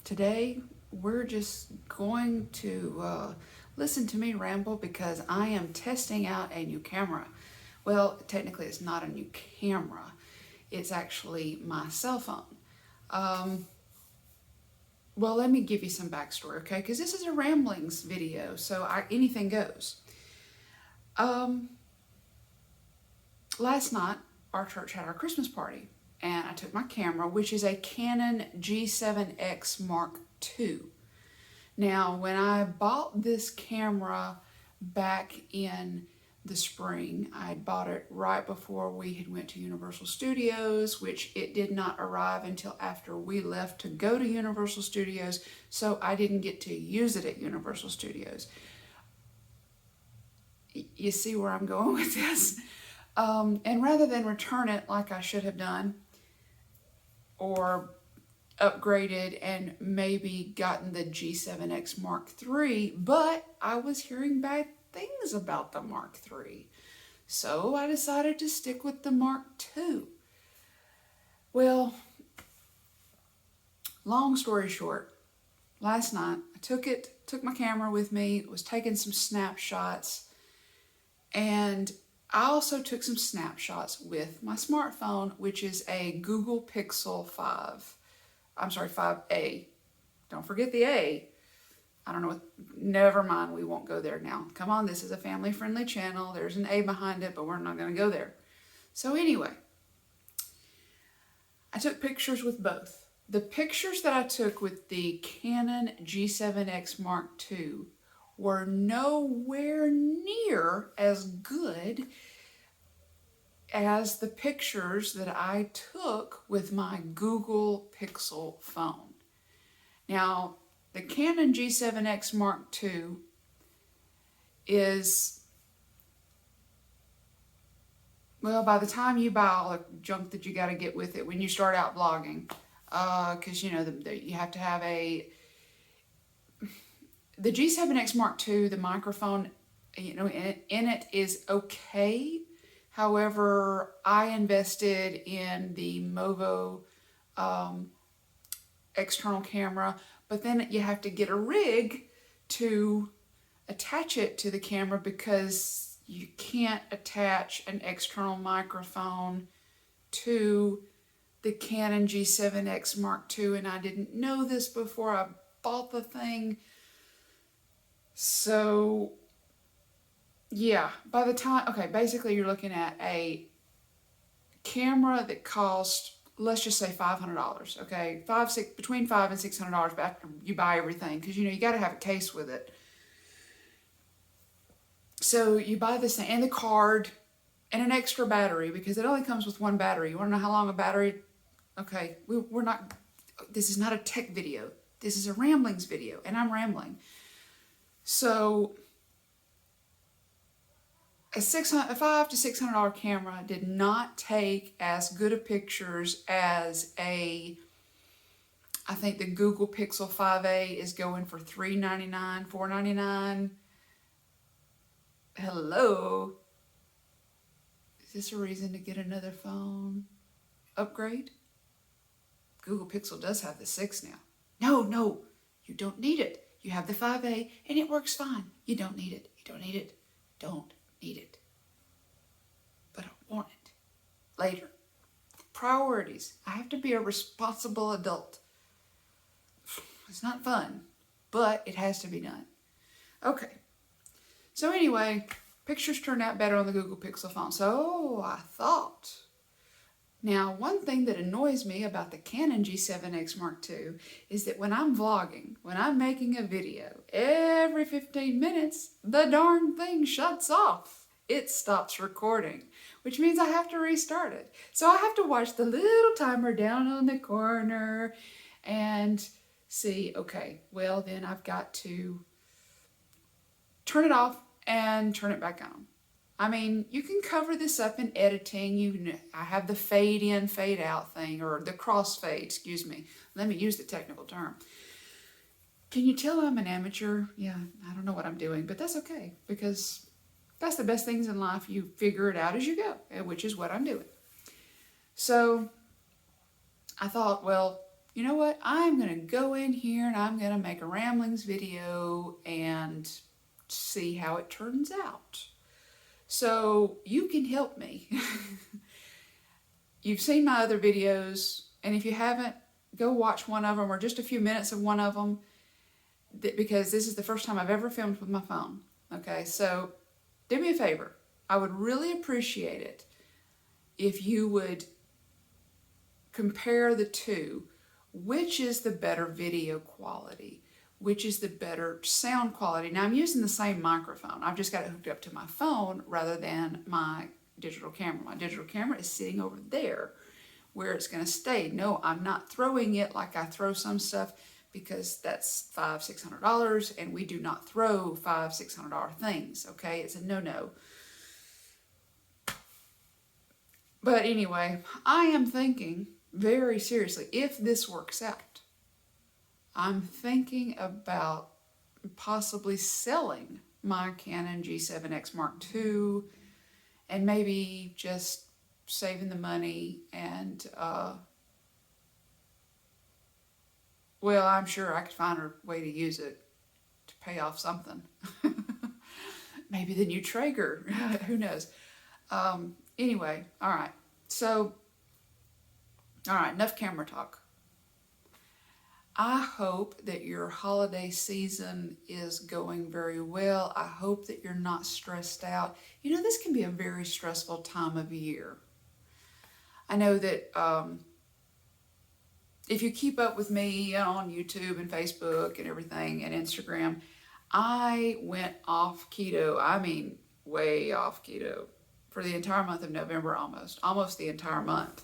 today we're just going to listen to me ramble because I am testing out a new camera. Well, technically it's not a new camera. It's actually my cell phone. Well, let me give you some backstory, okay? Because this is a ramblings video, so anything goes. Last night, our church had our Christmas party, and I took my camera, which is a Canon G7X Mark II. Now, when I bought this camera back in the spring, I bought it right before we had went to Universal Studios, which it did not arrive until after we left to go to Universal Studios, so I didn't get to use it at Universal Studios. You see where I'm going with this? And rather than return it like I should have done, or upgraded and maybe gotten the G7X Mark III, but I was hearing bad things about the Mark III. So I decided to stick with the Mark II. Well, long story short, last night I took my camera with me, was taking some snapshots, and I also took some snapshots with my smartphone, which is a Google Pixel 5. I'm sorry, 5A. Don't forget the A. I don't know what, never mind, we won't go there now. Come on, this is a family-friendly channel. There's an A behind it, but we're not going to go there. So anyway, I took pictures with both. The pictures that I took with the Canon G7X Mark II were nowhere near as good as the pictures that I took with my Google Pixel phone. Now, the Canon G7X Mark II is, well, by the time you buy all the junk that you got to get with it when you start out vlogging, because you know you have to have the G7X Mark II, the microphone, you know, in it is okay. However, I invested in the Movo external camera, but then you have to get a rig to attach it to the camera because you can't attach an external microphone to the Canon G7X Mark II, and I didn't know this before I bought the thing. So yeah, by the time, okay, basically you're looking at a camera that cost, let's just say $500, okay? Between $500 and $600 after you buy everything, because you know you got to have a case with it. So you buy this thing and the card and an extra battery because it only comes with one battery. You want to know how long a battery? Okay, we're not, this is not a tech video. This is a ramblings video, and I'm rambling. So a $500 to $600 camera did not take as good of pictures as I think the Google Pixel 5A is going for $399, $499. Hello? Is this a reason to get another phone upgrade? Google Pixel does have the 6 now. No, you don't need it. You have the 5A and it works fine. You don't need it. You don't need it. Don't need it. But I want it. Later. Priorities. I have to be a responsible adult. It's not fun, but it has to be done. Okay. So anyway, pictures turned out better on the Google Pixel phone. So I thought. Now, one thing that annoys me about the Canon G7X Mark II is that when I'm vlogging, when I'm making a video, every 15 minutes, the darn thing shuts off. It stops recording, which means I have to restart it. So I have to watch the little timer down on the corner and see, okay, well then I've got to turn it off and turn it back on. I mean, you can cover this up in editing. I have the fade in, fade out thing, or the crossfade, excuse me. Let me use the technical term. Can you tell I'm an amateur? Yeah, I don't know what I'm doing, but that's okay, because that's the best things in life. You figure it out as you go, which is what I'm doing. So I thought, well, you know what? I'm going to go in here and I'm going to make a ramblings video and see how it turns out. So you can help me. You've seen my other videos, and if you haven't, go watch one of them or just a few minutes of one of them, because this is the first time I've ever filmed with my phone. Okay, so do me a favor. I would really appreciate it if you would compare the two. Which is the better video quality? Which is the better sound quality? Now I'm using the same microphone. I've just got it hooked up to my phone rather than my digital camera. My digital camera is sitting over there where it's going to stay. No, I'm not throwing it like I throw some stuff, because that's $500-$600, and we do not throw $500-$600 things. Okay, it's a no-no. But anyway, I am thinking very seriously, if this works out, I'm thinking about possibly selling my Canon G7X Mark II and maybe just saving the money and, well, I'm sure I could find a way to use it to pay off something. Maybe the new Traeger, who knows. Anyway, all right. So, all right, enough camera talk. I hope that your holiday season is going very well. I hope that you're not stressed out. You know, this can be a very stressful time of year. I know that if you keep up with me on YouTube and Facebook and everything and Instagram, I went off keto. I mean, way off keto for the entire month of November, almost the entire month.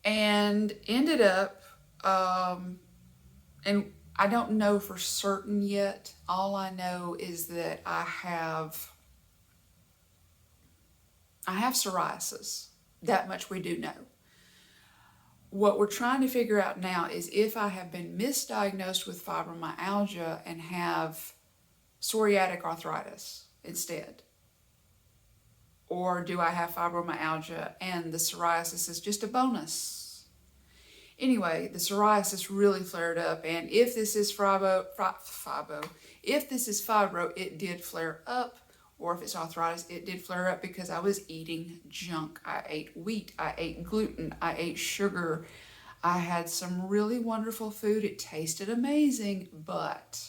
And ended up, and I don't know for certain yet. All I know is that I have psoriasis. That much we do know. What we're trying to figure out now is if I have been misdiagnosed with fibromyalgia and have psoriatic arthritis instead. Or do I have fibromyalgia and the psoriasis is just a bonus? Anyway, the psoriasis really flared up, and if this is fibro, it did flare up, or if it's arthritis, it did flare up because I was eating junk. I ate wheat, I ate gluten, I ate sugar. I had some really wonderful food. It tasted amazing, but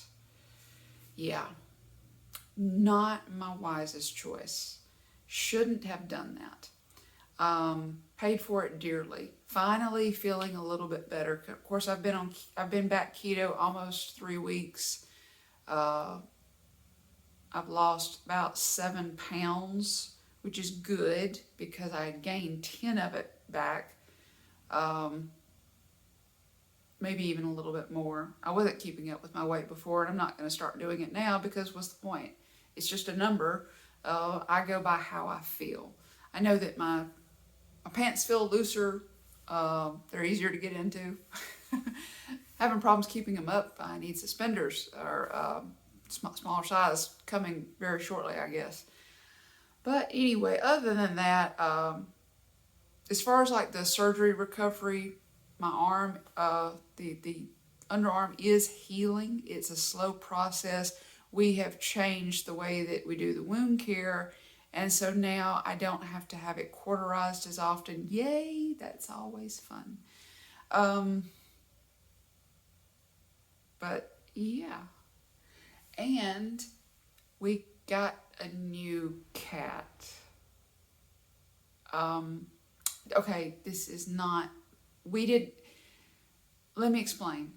yeah, not my wisest choice. Shouldn't have done that. Paid for it dearly. Finally feeling a little bit better. Of course, I've been back keto almost 3 weeks. I've lost about 7 pounds, which is good because I had gained 10 of it back. Maybe even a little bit more. I wasn't keeping up with my weight before, and I'm not going to start doing it now because what's the point? It's just a number. I go by how I feel. I know that my pants feel looser. They're easier to get into. Having problems keeping them up. I need suspenders or smaller size coming very shortly, I guess. But anyway, other than that, as far as like the surgery recovery, my arm, the underarm is healing. It's a slow process. We have changed the way that we do the wound care, and so now I don't have to have it cauterized as often. Yay, that's always fun. But yeah, and we got a new cat. Okay, this is not, let me explain.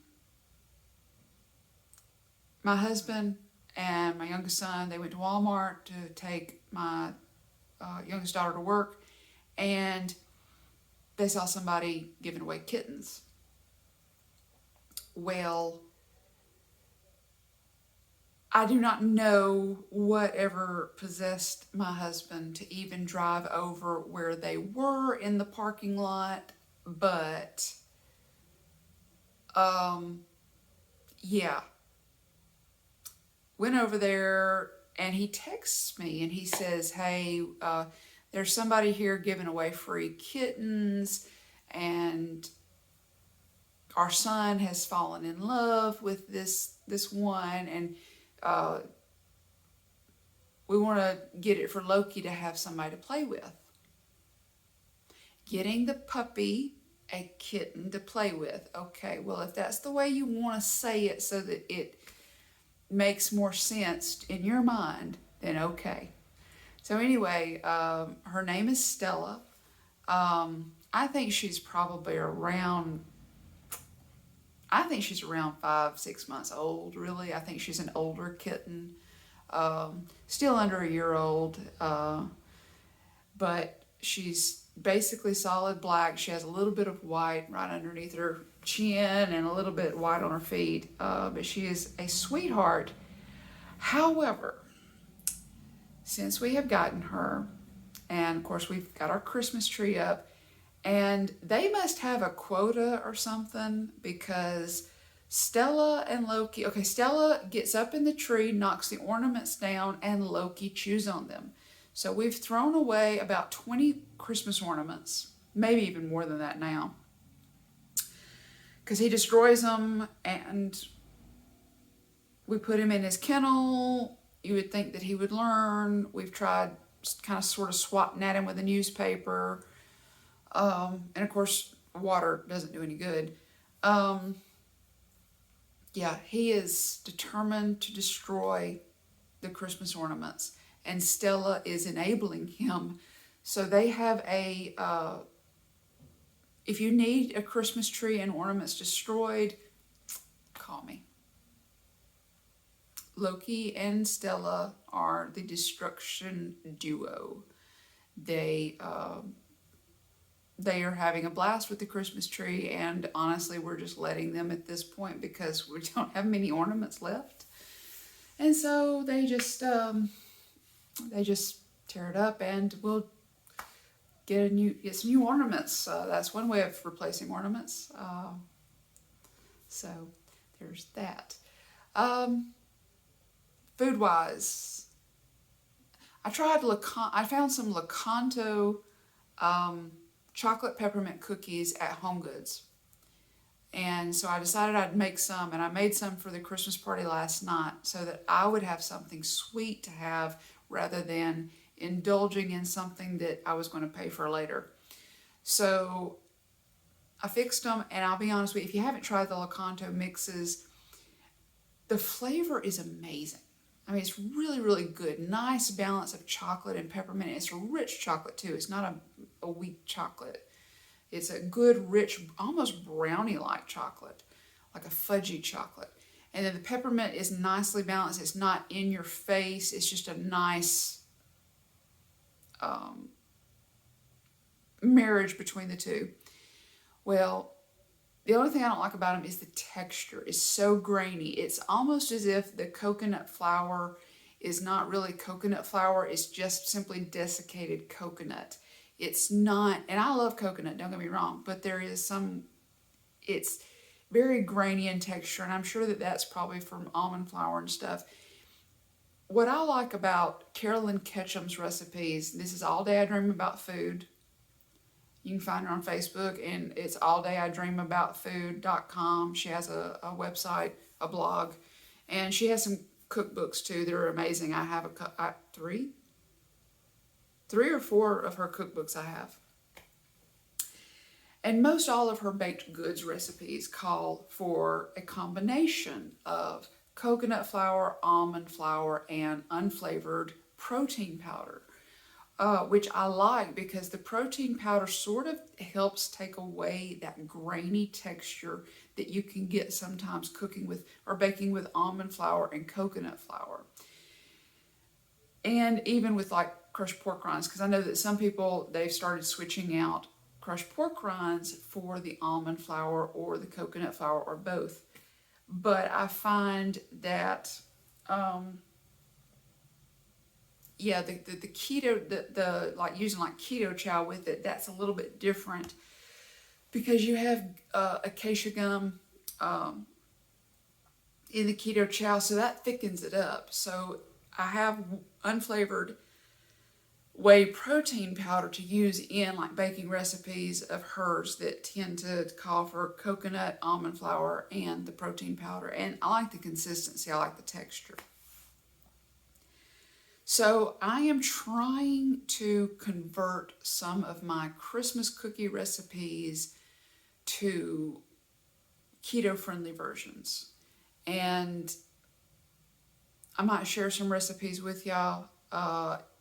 My husband and my youngest son, they went to Walmart to take my youngest daughter to work, and they saw somebody giving away kittens. Well, I do not know whatever possessed my husband to even drive over where they were in the parking lot, but yeah. Went over there, and he texts me and he says, hey, there's somebody here giving away free kittens, and our son has fallen in love with this one, and we want to get it for Loki to have somebody to play with. Getting the puppy a kitten to play with. Okay, well, if that's the way you want to say it so that it makes more sense in your mind, then okay. So anyway, her name is Stella. I think she's probably around, 5-6 months old, really. I think she's an older kitten, still under a year old, but she's basically solid black. She has a little bit of white right underneath her chin and a little bit white on her feet, but she is a sweetheart. However, since we have gotten her, and of course we've got our Christmas tree up, and they must have a quota or something, because Stella and Loki, okay, Stella gets up in the tree, knocks the ornaments down, and Loki chews on them. So we've thrown away about 20 Christmas ornaments, maybe even more than that now, because he destroys them, and we put him in his kennel. You would think that he would learn. We've tried kind of sort of swatting at him with a newspaper. And of course, water doesn't do any good. Yeah, he is determined to destroy the Christmas ornaments, and Stella is enabling him. So they have if you need a Christmas tree and ornaments destroyed, call me. Loki and Stella are the destruction duo. They are having a blast with the Christmas tree, and honestly, we're just letting them at this point because we don't have many ornaments left. And so they just tear it up, and we'll get some new ornaments. That's one way of replacing ornaments. So there's that. Food-wise, I found some Lakanto chocolate peppermint cookies at HomeGoods. And so I decided I'd make some, and I made some for the Christmas party last night so that I would have something sweet to have rather than indulging in something that I was going to pay for later. So I fixed them, and I'll be honest with you, if you haven't tried the Lakanto mixes, the flavor is amazing. I mean, it's really, really good. Nice balance of chocolate and peppermint. It's a rich chocolate too. It's not a weak chocolate. It's a good, rich, almost brownie-like chocolate, like a fudgy chocolate. And then the peppermint is nicely balanced. It's not in your face. It's just a nice marriage between the two. Well, the only thing I don't like about them is the texture. It's so grainy. It's almost as if the coconut flour is not really coconut flour. It's just simply desiccated coconut. It's not, and I love coconut, don't get me wrong, but there is it's very grainy in texture, and I'm sure that that's probably from almond flour and stuff. What I like about Carolyn Ketchum's recipes, this is All Day I Dream About Food. You can find her on Facebook, and it's alldayidreamaboutfood.com. She has a website, a blog, and she has some cookbooks too that are amazing. I have three or four of her cookbooks I have. And most all of her baked goods recipes call for a combination of coconut flour, almond flour, and unflavored protein powder. Which I like because the protein powder sort of helps take away that grainy texture that you can get sometimes cooking with or baking with almond flour and coconut flour. And even with like crushed pork rinds, because I know that some people, they've started switching out crushed pork rinds for the almond flour or the coconut flour or both. But I find that the keto, the like using like keto chow with it, that's a little bit different because you have acacia gum in the keto chow, so that thickens it up. So I have unflavored whey protein powder to use in like baking recipes of hers that tend to call for coconut, almond flour, and the protein powder. And I like the consistency, I like the texture. So I am trying to convert some of my Christmas cookie recipes to keto-friendly versions. And I might share some recipes with y'all.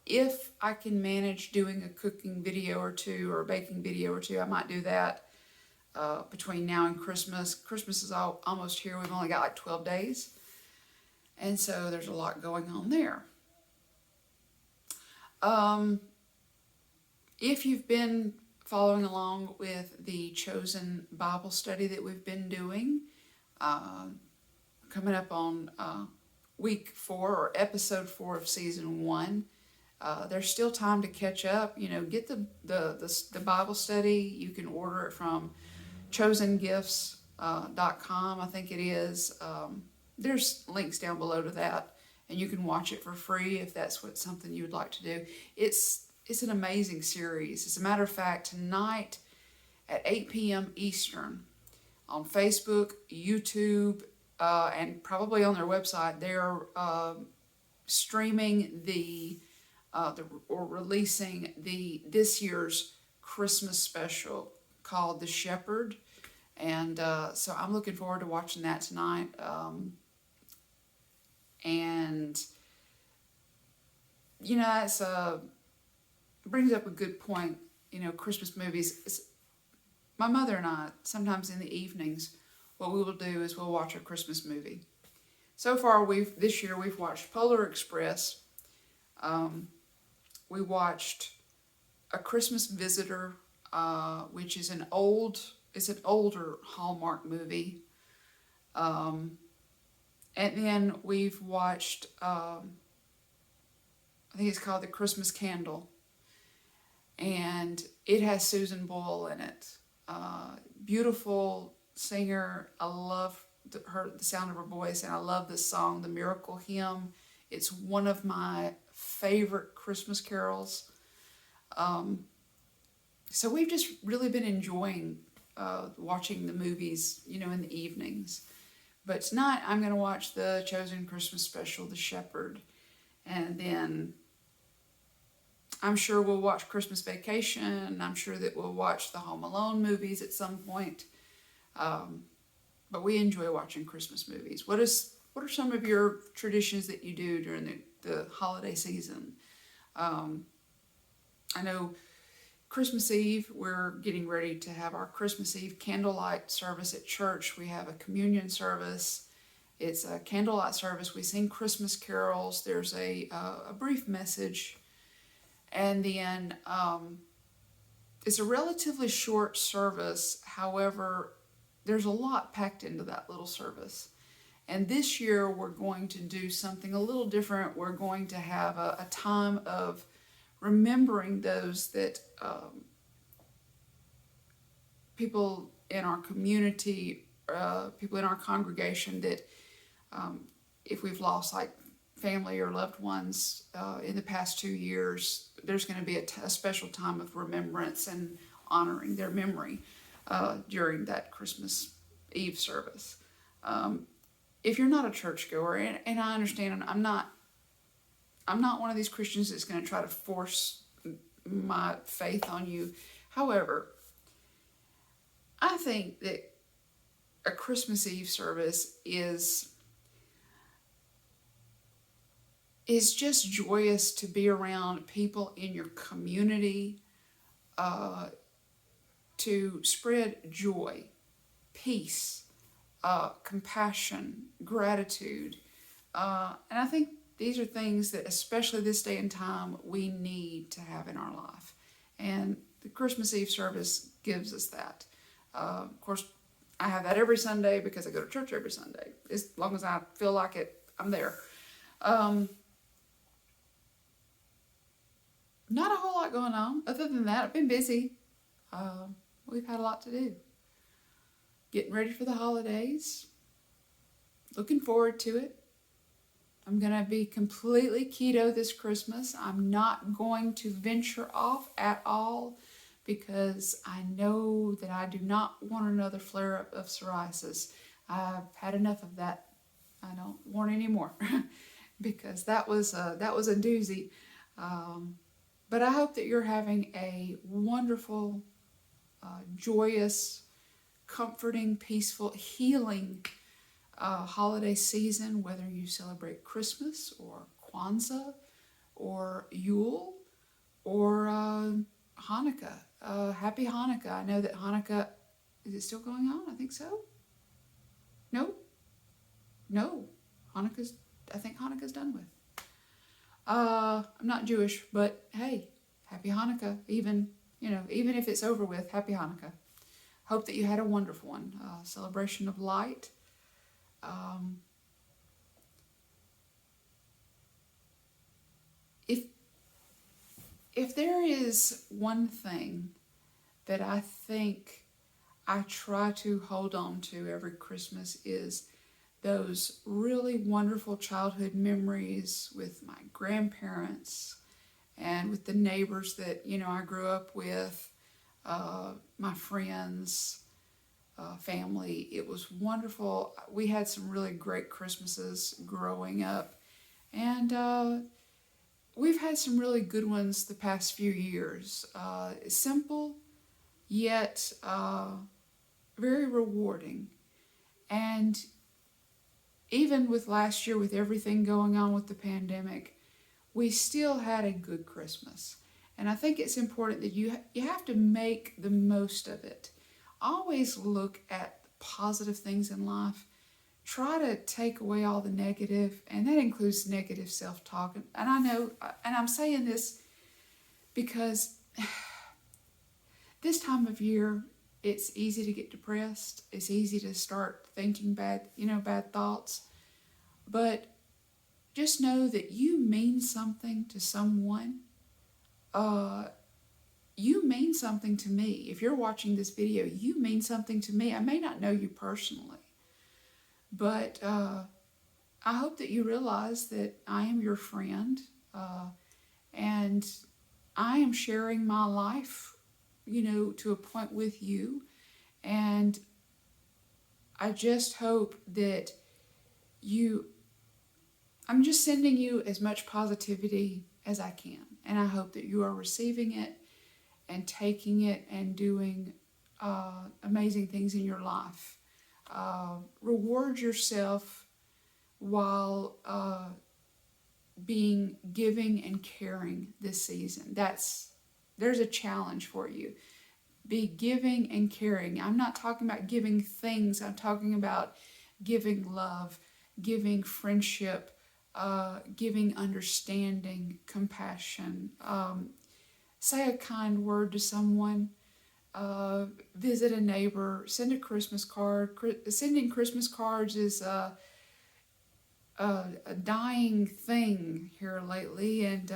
If I can manage doing a cooking video or two or a baking video or two, I might do that between now and Christmas. Christmas is almost here. We've only got like 12 days. And so there's a lot going on there. If you've been following along with the Chosen Bible study that we've been doing, coming up on week 4 or episode 4 of season 1, there's still time to catch up. You know, get the Bible study. You can order it from chosengifts.com, I think it is. There's links down below to that, and you can watch it for free if that's something you would like to do. It's an amazing series. As a matter of fact, tonight at 8 p.m. Eastern on Facebook, YouTube, and probably on their website, they're streaming or releasing this year's Christmas special called The Shepherd. And so I'm looking forward to watching that tonight. And, you know, it's brings up a good point. You know, Christmas movies. My mother and I, sometimes in the evenings, what we will do is we'll watch a Christmas movie. So far, this year we've watched Polar Express. We watched A Christmas Visitor, which is an older Hallmark movie. And then we've watched, I think it's called The Christmas Candle. And it has Susan Boyle in it. Beautiful singer. I love the sound of her voice, and I love this song, The Miracle Hymn. It's one of my favorite Christmas carols. So we've just really been enjoying watching the movies, you know, in the evenings. But tonight I'm going to watch the Chosen Christmas special, The Shepherd, and then I'm sure we'll watch Christmas Vacation. I'm sure that we'll watch the Home Alone movies at some point. But we enjoy watching Christmas movies. What are some of your traditions that you do during the holiday season? I know Christmas Eve, we're getting ready to have our Christmas Eve candlelight service at church. We have a communion service. It's a candlelight service. We sing Christmas carols. There's a brief message. And then it's a relatively short service. However, there's a lot packed into that little service. And this year we're going to do something a little different. We're going to have a time of remembering those that people in our community, people in our congregation that if we've lost like family or loved ones in the past 2 years, there's going to be a special time of remembrance and honoring their memory during that Christmas Eve service. If you're not a churchgoer, and I understand, I'm not one of these Christians that's going to try to force my faith on you. However, I think that a Christmas Eve service is just joyous to be around people in your community, to spread joy, peace, compassion, gratitude. And I think these are things that, especially this day and time, we need to have in our life. And the Christmas Eve service gives us that. Of course, I have that every Sunday because I go to church every Sunday. As long as I feel like it, I'm there. Not a whole lot going on. Other than that, I've been busy. We've had a lot to do. Getting ready for the holidays. Looking forward to it. I'm going to be completely keto this Christmas. I'm not going to venture off at all because I know that I do not want another flare up of psoriasis. I've had enough of that. I don't want any more because that was a doozy. But I hope that you're having a wonderful, joyous, comforting, peaceful, healing holiday season, whether you celebrate Christmas or Kwanzaa or Yule or Hanukkah. Happy Hanukkah. I know that Hanukkah, is it still going on? I think so. No? No. I think Hanukkah's done with. I'm not Jewish, but hey, happy Hanukkah. Even if it's over with, happy Hanukkah. Hope that you had a wonderful one. Celebration of light. If there is one thing that I think I try to hold on to every Christmas is those really wonderful childhood memories with my grandparents and with the neighbors that I grew up with, my friends, family. It was wonderful. We had some really great Christmases growing up, and we've had some really good ones the past few years. Simple, yet very rewarding. And even with last year, with everything going on with the pandemic, we still had a good Christmas. And I think it's important that you have to make the most of it. Always look at the positive things in life. Try to take away all the negative, and that includes negative self-talk. And I know, and I'm saying this because this time of year, it's easy to get depressed. It's easy to start thinking bad thoughts. But just know that you mean something to someone. You mean something to me. If you're watching this video, you mean something to me. I may not know you personally, but I hope that you realize that I am your friend, and I am sharing my life, to a point with you. And I just hope that I'm just sending you as much positivity as I can. And I hope that you are receiving it and taking it and doing amazing things in your life. Reward yourself while being giving and caring this season. There's a challenge for you. Be giving and caring. I'm not talking about giving things. I'm talking about giving love, giving friendship, giving understanding, compassion. Say a kind word to someone. Visit a neighbor. Send a Christmas card. Sending Christmas cards is a dying thing here lately, and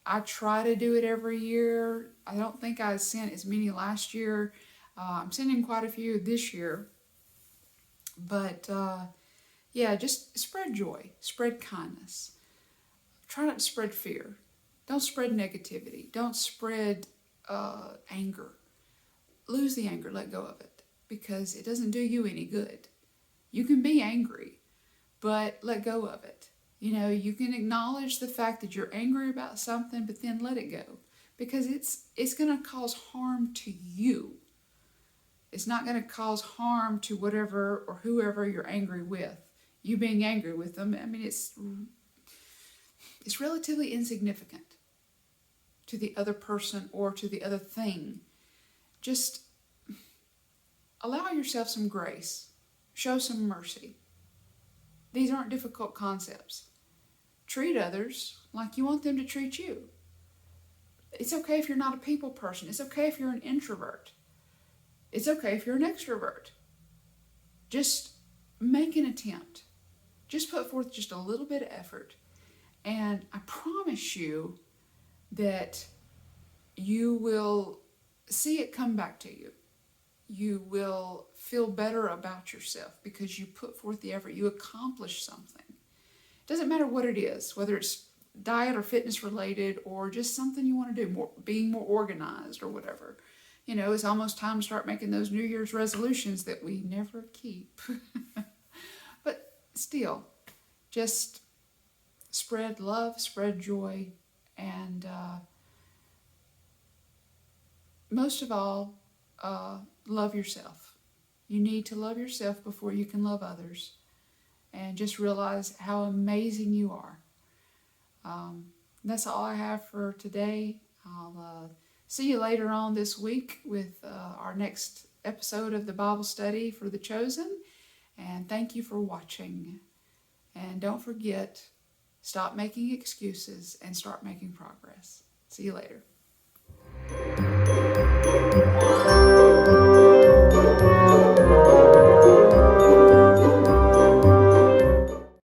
I try to do it every year. I don't think I sent as many last year. I'm sending quite a few this year. But yeah, just spread joy, spread kindness. Try not to spread fear. Don't spread negativity. Don't spread anger. Lose the anger, let go of it, because it doesn't do you any good. You can be angry, but let go of it. You can acknowledge the fact that you're angry about something, but then let it go, because it's going to cause harm to you. It's not going to cause harm to whatever or whoever you're angry with. You being angry with them, I mean, it's relatively insignificant to the other person or to the other thing. Just allow yourself some grace. Show some mercy. These aren't difficult concepts. Treat others like you want them to treat you. It's okay if you're not a people person. It's okay if you're an introvert. It's okay if you're an extrovert. Just make an attempt. Just put forth just a little bit of effort. And I promise you that you will see it come back to you. You will feel better about yourself because you put forth the effort. You accomplished something. Doesn't matter what it is, whether it's diet or fitness related or just something you want to do, more being more organized or whatever. It's almost time to start making those New Year's resolutions that we never keep. But still, just spread love, spread joy, and most of all, love yourself. You need to love yourself before you can love others. And just realize how amazing you are. That's all I have for today. I'll see you later on this week with our next episode of the Bible study for the chosen. And thank you for watching. And don't forget, stop making excuses and start making progress. See you later.